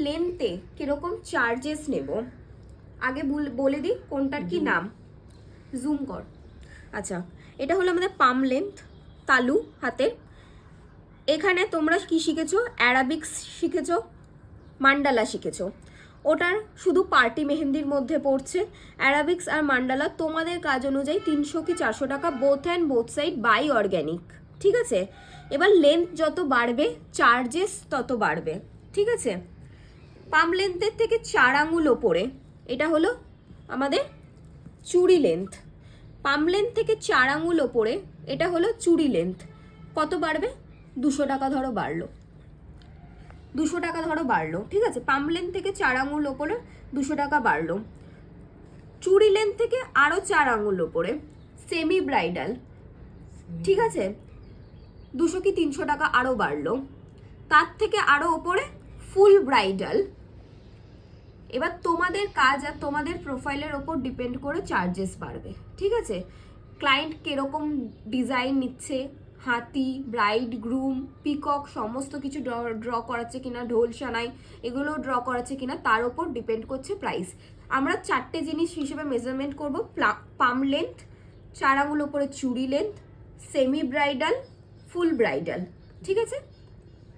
লেন্থে কিরকম চার্জেস নেব আগে বলে দিই কোনটার কি নাম। জুম কর। আচ্ছা, এটা হলো আমাদের পাম লেন্থ, তালু হাতে। এখানে তোমরা কি শিখেছো? অ্যারাবিক্স শিখেছো, মান্ডালা শিখেছো। ওটার শুধু পার্টি মেহেন্দির মধ্যে পড়ছে। অ্যারাবিক্স আর মান্ডালা তোমাদের কাজ অনুযায়ী 300 কি 400 টাকা, both and both side by organic. ঠিক আছে, এবার লেন্থ যত বাড়বে চার্জেস তত বাড়বে। ঠিক আছে, পাম লেন্থের থেকে 4 আঙুল ওপরে এটা হলো আমাদের চুড়ি লেন্থ। পাম লেন্থ থেকে 4 আঙুল ওপরে এটা হলো চুড়ি লেন্থ। কত বাড়বে? 200 টাকা ধরো বাড়লো, 200 টাকা ধরো বাড়লো। ঠিক আছে, পাম লেন্থ থেকে 4 আঙুল ওপরে 200 টাকা বাড়লো। চুড়ি লেন্থ থেকে আরো 4 আঙুল ওপরে সেমি ব্রাইডাল, ঠিক আছে, 200 কি 300 টাকা আরো বাড়লো। তার থেকে আরো ওপরে ফুল ব্রাইডাল। এবার তোমাদের কাজ আর তোমাদের প্রোফাইলের ওপর ডিপেন্ড করে চার্জেস বাড়বে। ঠিক আছে, ক্লায়েন্ট কিরকম ডিজাইন নিচ্ছে, হাতি, ব্রাইড, গ্রুম, পিকক সমস্ত কিছু ড্র করাচ্ছে কিনা, ঢোল সানাই এগুলো ড্র করাচ্ছে কিনা, তার ওপর ডিপেন্ড করছে প্রাইস। আমরা 4টে জিনিস হিসেবে মেজারমেন্ট করব। পাম লেন্থ, 4 আঙুল ওপরে চুড়ি লেন্থ, সেমি ব্রাইডাল, ফুল ব্রাইডাল। ঠিক আছে।